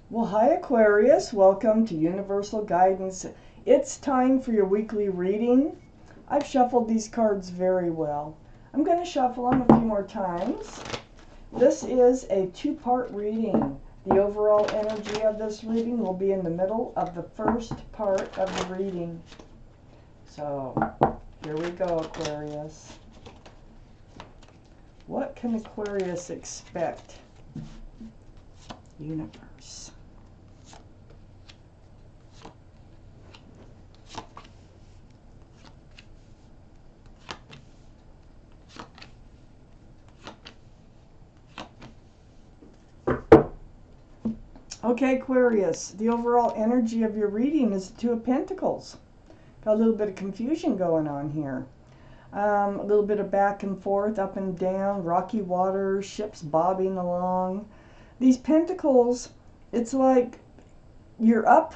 Well, hi Aquarius, welcome to Universal Guidance. It's time for your weekly reading. I've shuffled these cards very well. I'm going to shuffle them a few more times. This is a two-part reading. The overall energy of this reading will be in the middle of the first part of the reading. So, here we go, Aquarius. What can Aquarius expect? Universe. Okay, Aquarius, the overall energy of your reading is the Two of Pentacles. Got a little bit of confusion going on here. A little bit of back and forth, up and down, rocky waters, ships bobbing along. These pentacles, it's like you're up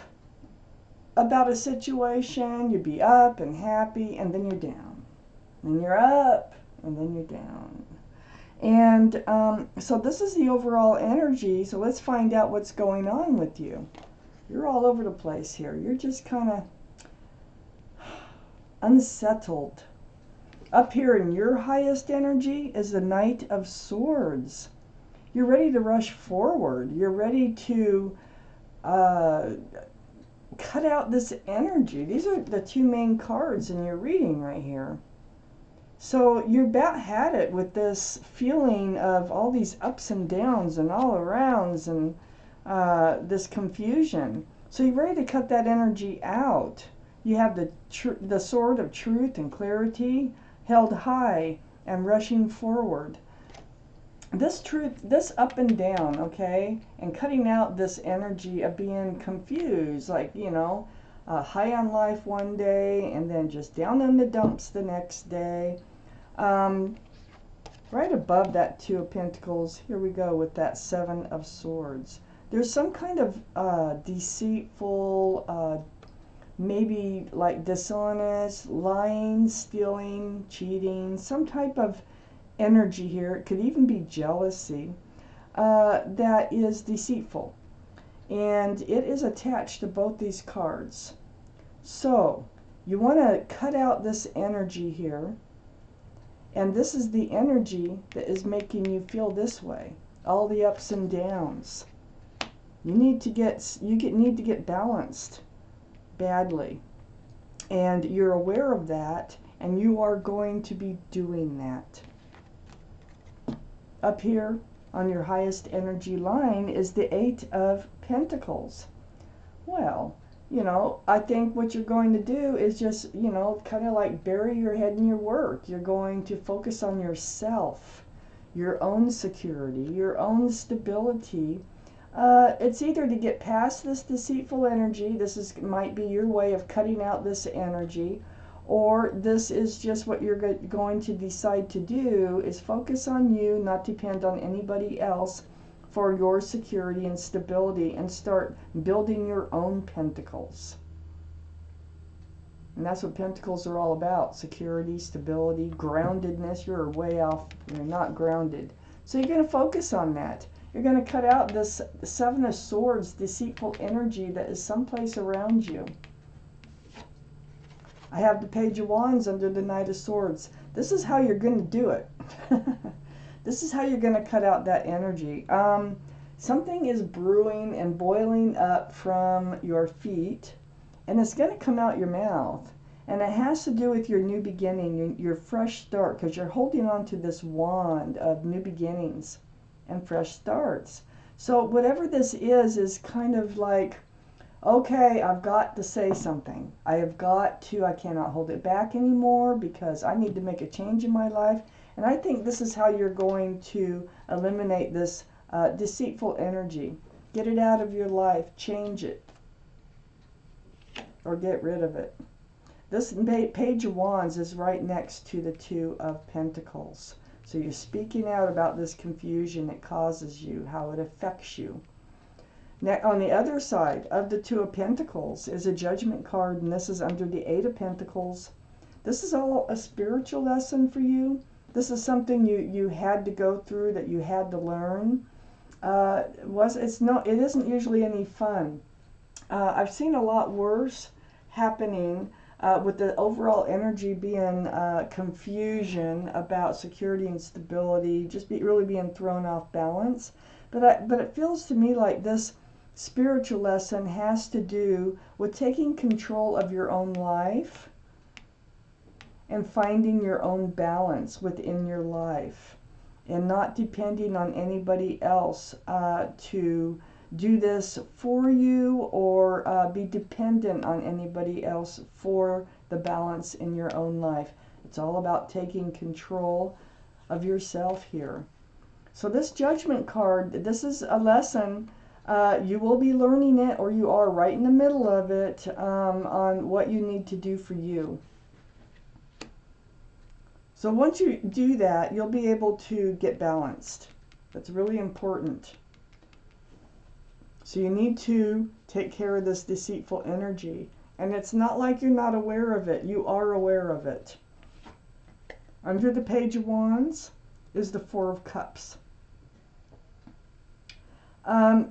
about a situation, you'd be up and happy, and then you're down. Then you're up, and then you're down. And so this is the overall energy. So let's find out what's going on with you. You're all over the place here. You're just kind of unsettled. Up here in your highest energy is the Knight of Swords. You're ready to rush forward. You're ready to cut out this energy. These are the two main cards in your reading right here. So you about had it with this feeling of all these ups and downs and all arounds and this confusion. So you're ready to cut that energy out. You have the sword of truth and clarity held high and rushing forward. This up and down, okay, and cutting out this energy of being confused, like, you know, high on life one day and then just down in the dumps the next day. Right above that Two of Pentacles, here we go with that Seven of Swords. There's some kind of deceitful, maybe like dishonest, lying, stealing, cheating, some type of energy here. It could even be jealousy that is deceitful. And it is attached to both these cards. So you want to cut out this energy here. And this is the energy that is making you feel this way. All the ups and downs. You need to get balanced badly. And you're aware of that, and you are going to be doing that. Up here on your highest energy line is the Eight of Pentacles. Well, you know, I think what you're going to do is just, you know, kind of like bury your head in your work. You're going to focus on yourself, your own security, your own stability. It's either to get past this deceitful energy, might be your way of cutting out this energy, or this is just what you're going to decide to do is focus on you, not depend on anybody else for your security and stability, and start building your own pentacles. And that's what pentacles are all about: security, stability, groundedness. You're way off, you're not grounded. So you're going to focus on that. You're going to cut out this Seven of Swords, deceitful energy that is someplace around you. I have the Page of Wands under the Knight of Swords. This is how you're going to do it. This is how you're going to cut out that energy. Something is brewing and boiling up from your feet, and it's going to come out your mouth. And it has to do with your new beginning, your fresh start, because you're holding on to this wand of new beginnings and fresh starts. So whatever this is kind of like, okay, I've got to say something. I cannot hold it back anymore because I need to make a change in my life. And I think this is how you're going to eliminate this deceitful energy. Get it out of your life. Change it. Or get rid of it. This Page of Wands is right next to the Two of Pentacles. So you're speaking out about this confusion it causes you, how it affects you. Now, on the other side of the Two of Pentacles is a Judgment card, and this is under the Eight of Pentacles. This is all a spiritual lesson for you. This is something you had to go through, that you had to learn. it isn't usually any fun. I've seen a lot worse happening with the overall energy being confusion about security and stability, just really being thrown off balance. But it feels to me like this spiritual lesson has to do with taking control of your own life and finding your own balance within your life, and not depending on anybody else to do this for you, or be dependent on anybody else for the balance in your own life. It's all about taking control of yourself here. So this Judgment card, this is a lesson. You will be learning it, or you are right in the middle of it, on what you need to do for you. So once you do that, you'll be able to get balanced. That's really important. So you need to take care of this deceitful energy. And it's not like you're not aware of it. You are aware of it. Under the Page of Wands is the Four of Cups.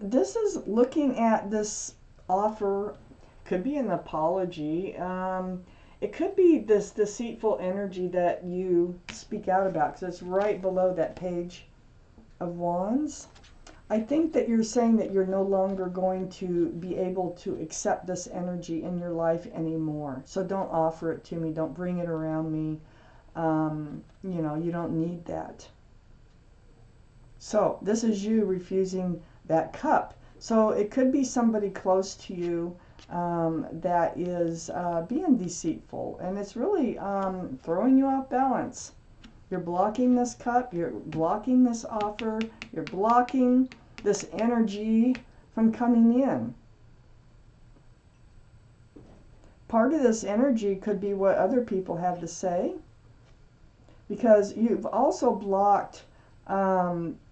This is looking at this offer. Could be an apology. It could be this deceitful energy that you speak out about, because it's right below that Page of Wands. I think that you're saying that you're no longer going to be able to accept this energy in your life anymore. So don't offer it to me. Don't bring it around me. You know, you don't need that. So this is you refusing that cup. So it could be somebody close to you that is being deceitful, and it's really throwing you off balance. You're blocking this cup, you're blocking this offer, you're blocking this energy from coming in. Part of this energy could be what other people have to say, because you've also blocked,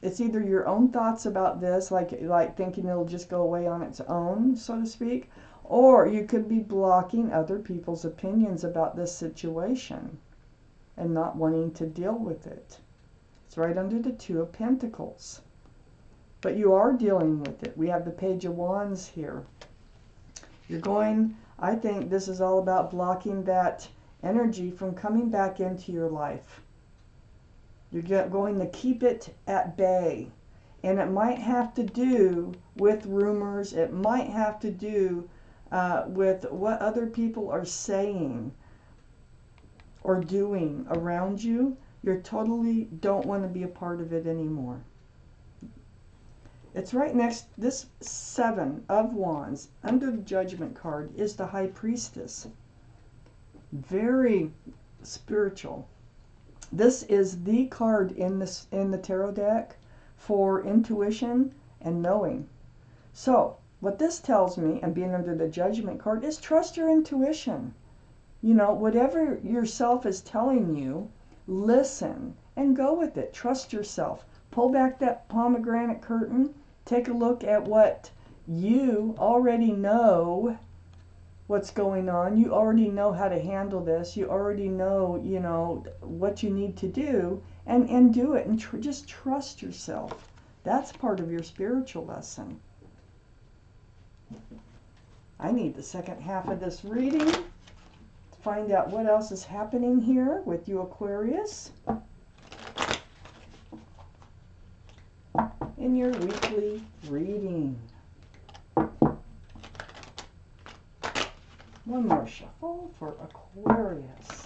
it's either your own thoughts about this, like thinking it'll just go away on its own, so to speak, or you could be blocking other people's opinions about this situation and not wanting to deal with it. It's right under the Two of Pentacles. But you are dealing with it. We have the Page of Wands here. You're going, I think this is all about blocking that energy from coming back into your life. You're going to keep it at bay. And it might have to do with rumors. It might have to do with what other people are saying or doing around you. You totally don't want to be a part of it anymore. It's right next, this Seven of Wands, under the Judgment card, is the High Priestess. Very spiritual. This is the card in the tarot deck for intuition and knowing. So, what this tells me, and being under the Judgment card, is trust your intuition. You know, whatever yourself is telling you, listen and go with it. Trust yourself. Pull back that pomegranate curtain. Take a look at what you already know, what's going on. You already know how to handle this. You already know, you know, what you need to do, and do it. And just trust yourself. That's part of your spiritual lesson. I need the second half of this reading to find out what else is happening here with you, Aquarius, in your weekly reading. One more shuffle for Aquarius.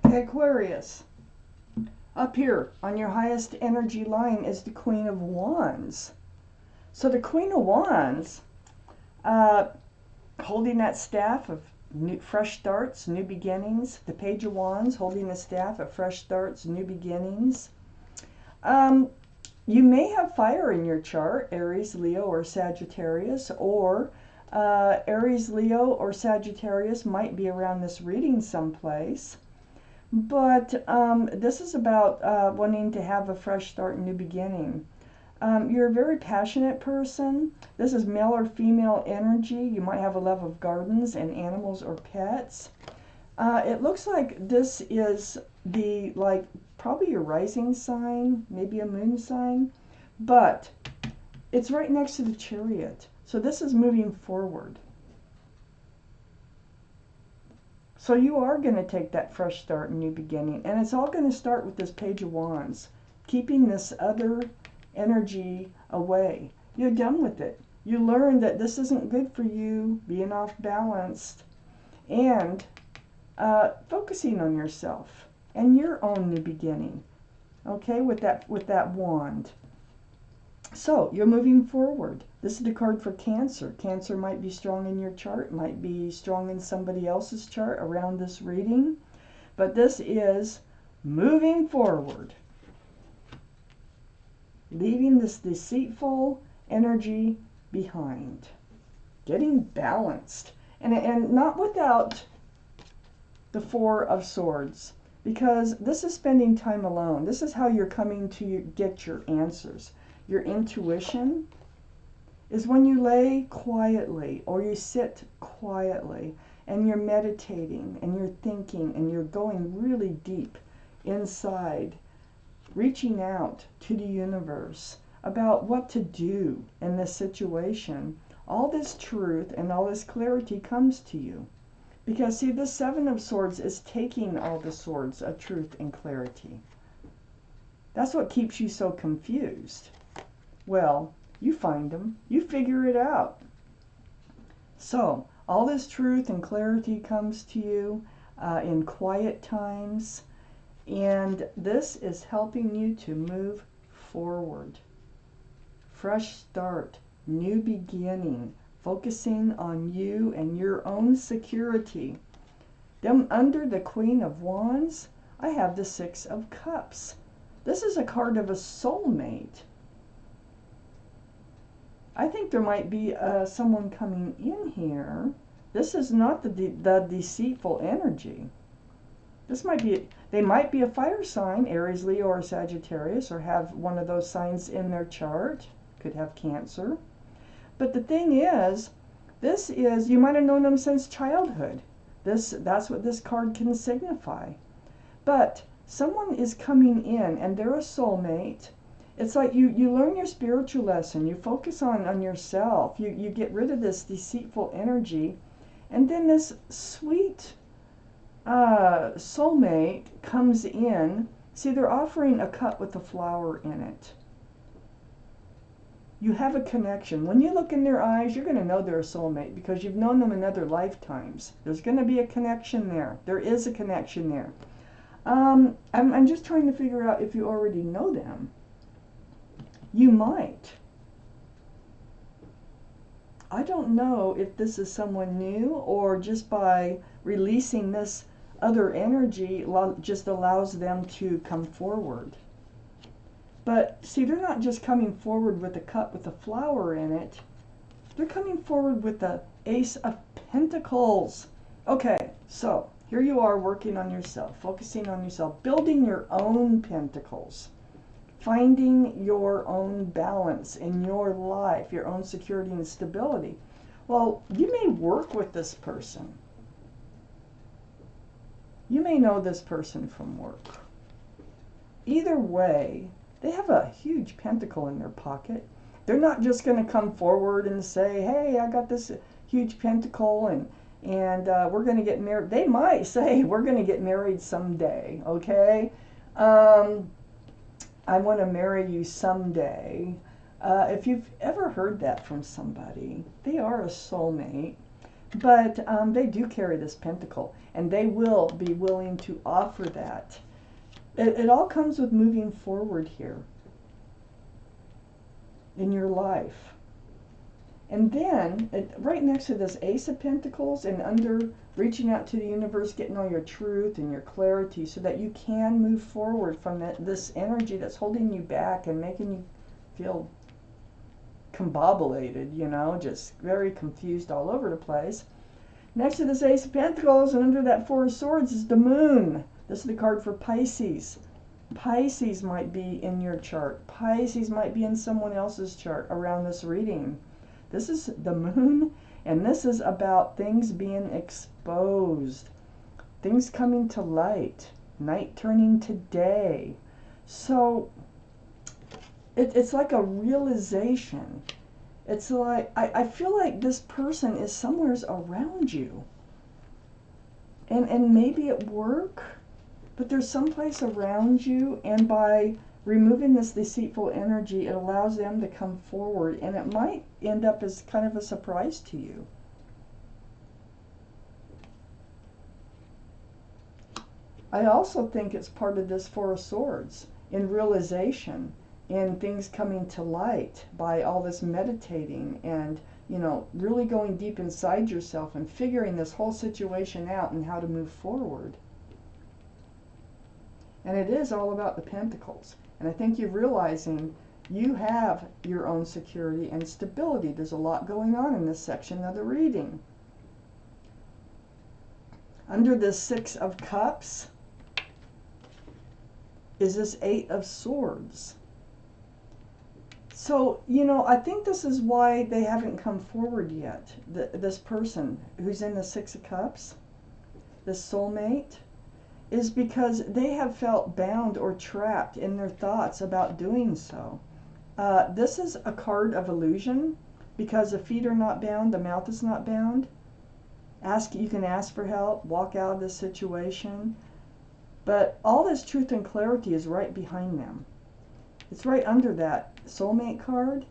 Aquarius, up here on your highest energy line is the Queen of Wands. So the Queen of Wands, holding that staff of fresh starts, new beginnings. The Page of Wands, holding the staff of fresh starts, new beginnings. You may have fire in your chart, Aries, Leo, or Sagittarius, or Aries, Leo, or Sagittarius might be around this reading someplace. But this is about wanting to have a fresh start, new beginning. You're a very passionate person. This is male or female energy. You might have a love of gardens and animals or pets. It looks like this is the, like, probably your rising sign, maybe a moon sign, but it's right next to the Chariot. So this is moving forward. So you are going to take that fresh start and new beginning. And it's all going to start with this Page of Wands, keeping this other energy away. You're done with it. You learn that this isn't good for you, being off balanced, and focusing on yourself and your own new beginning. Okay, with that wand. So you're moving forward. This is the card for Cancer. Cancer might be strong in your chart, might be strong in somebody else's chart around this reading, but this is moving forward, leaving this deceitful energy behind, getting balanced, and not without the Four of Swords, because this is spending time alone. This is how you're coming to get your answers. Your intuition is when you lay quietly or you sit quietly and you're meditating and you're thinking and you're going really deep inside, reaching out to the universe about what to do in this situation. All this truth and all this clarity comes to you. Because, see, the Seven of Swords is taking all the swords of truth and clarity. That's what keeps you so confused. Well, you find them. You figure it out. So, all this truth and clarity comes to you in quiet times. And this is helping you to move forward. Fresh start, new beginning, focusing on you and your own security. Then under the Queen of Wands, I have the Six of Cups. This is a card of a soulmate. I think there might be someone coming in here. This is not the deceitful energy. This might be, they might be a fire sign, Aries, Leo, or Sagittarius, or have one of those signs in their chart. Could have Cancer. But the thing is, this is, you might have known them since childhood. That's what this card can signify. But someone is coming in and they're a soulmate. It's like you learn your spiritual lesson. You focus on yourself. You get rid of this deceitful energy. And then this sweet soulmate comes in. See, they're offering a cup with a flower in it. You have a connection. When you look in their eyes, you're going to know they're a soulmate because you've known them in other lifetimes. There's going to be a connection there. There is a connection there. I'm just trying to figure out if you already know them. You might. I don't know if this is someone new or just by releasing this other energy just allows them to come forward. But see, they're not just coming forward with a cup with a flower in it. They're coming forward with the Ace of Pentacles. Okay, so here you are working on yourself, focusing on yourself, building your own pentacles, finding your own balance in your life, your own security and stability. Well, you may work with this person. You may know this person from work. Either way, they have a huge pentacle in their pocket. They're not just going to come forward and say, hey, I got this huge pentacle and we're going to get married. They might say, we're going to get married someday, okay? I want to marry you someday. If you've ever heard that from somebody, they are a soulmate. But they do carry this pentacle, and they will be willing to offer that. It all comes with moving forward here in your life. And then, right next to this Ace of Pentacles and under reaching out to the universe, getting all your truth and your clarity so that you can move forward from this energy that's holding you back and making you feel combobulated, you know, just very confused all over the place. Next to this Ace of Pentacles and under that Four of Swords is the Moon. This is the card for Pisces. Pisces might be in your chart. Pisces might be in someone else's chart around this reading. This is the moon, and this is about things being exposed, things coming to light, night turning to day. So it's like a realization. It's like, I feel like this person is somewhere around you. And maybe at work, but there's someplace around you, and by removing this deceitful energy, it allows them to come forward, and it might end up as kind of a surprise to you. I also think it's part of this Four of Swords, in realization, in things coming to light by all this meditating and, you know, really going deep inside yourself and figuring this whole situation out and how to move forward. And it is all about the Pentacles. And I think you're realizing you have your own security and stability. There's a lot going on in this section of the reading. Under this Six of Cups is this Eight of Swords. So, you know, I think this is why they haven't come forward yet. This person who's in the Six of Cups, this soulmate, is because they have felt bound or trapped in their thoughts about doing so. This is a card of illusion, because the feet are not bound, the mouth is not bound. You can ask for help, walk out of this situation, but all this truth and clarity is right behind them. It's right under that soulmate card.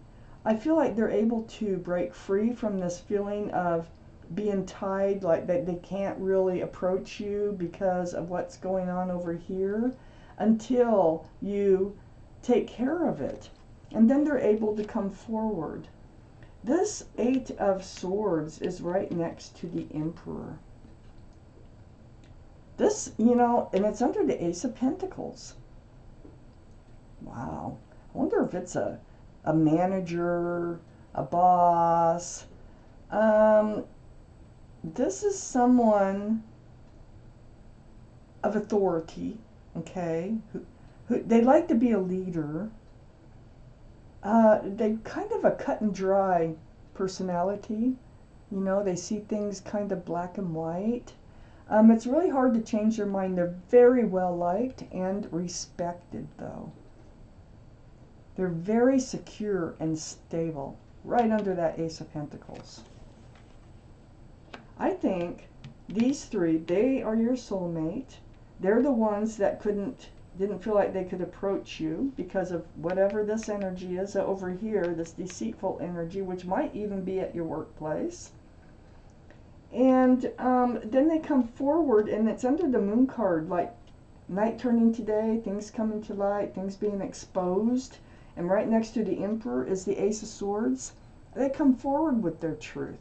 I feel like they're able to break free from this feeling of being tied, like they can't really approach you because of what's going on over here, until you take care of it. And then they're able to come forward. This Eight of Swords is right next to the Emperor. This, you know, and it's under the Ace of Pentacles. Wow. I wonder if it's a manager, a boss. This is someone of authority, okay, who they like to be a leader. They kind of a cut and dry personality. You know, they see things kind of black and white. It's really hard to change their mind. They're very well liked and respected, though. They're very secure and stable, right under that Ace of Pentacles. I think these three, they are your soulmate. They're the ones that didn't feel like they could approach you because of whatever this energy is over here, this deceitful energy, which might even be at your workplace. And then they come forward, and it's under the Moon card, like night turning to day, things coming to light, things being exposed. And right next to the Emperor is the Ace of Swords. They come forward with their truth.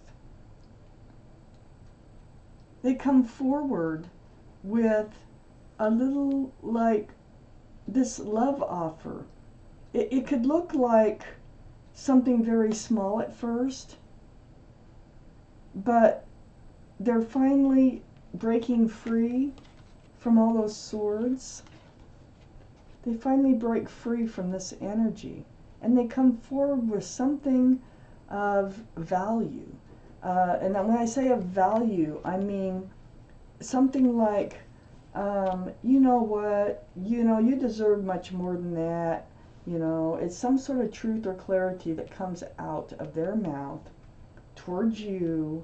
They come forward with a little, like, this love offer. It could look like something very small at first, but they're finally breaking free from all those swords. They finally break free from this energy, and they come forward with something of value. And when I say of value, I mean something like, you know what, you deserve much more than that. You know, it's some sort of truth or clarity that comes out of their mouth towards you,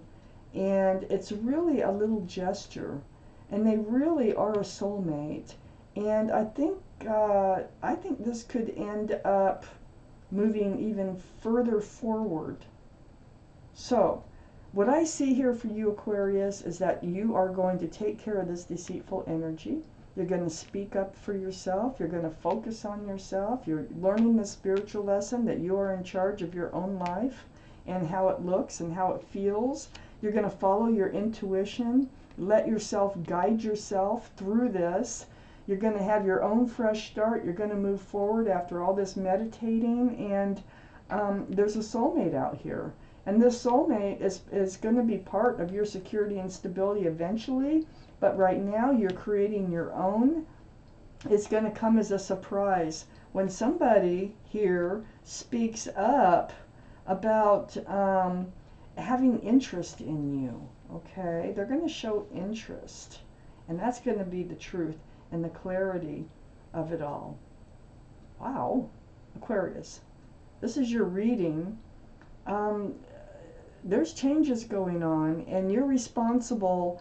and it's really a little gesture, and they really are a soulmate. And I think this could end up moving even further forward. So, what I see here for you, Aquarius, is that you are going to take care of this deceitful energy. You're going to speak up for yourself. You're going to focus on yourself. You're learning the spiritual lesson that you are in charge of your own life and how it looks and how it feels. You're going to follow your intuition. Let yourself guide yourself through this. You're going to have your own fresh start. You're going to move forward after all this meditating. And there's a soulmate out here. And this soulmate is going to be part of your security and stability eventually. But right now you're creating your own. It's going to come as a surprise when somebody here speaks up about having interest in you. Okay, they're going to show interest, and that's going to be the truth and the clarity of it all. Wow, Aquarius, this is your reading. There's changes going on, and you're responsible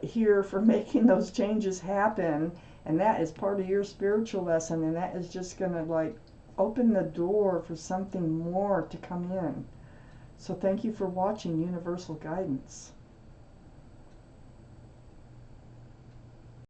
here for making those changes happen, and that is part of your spiritual lesson, and that is just going to like open the door for something more to come in. So thank you for watching Universal Guidance.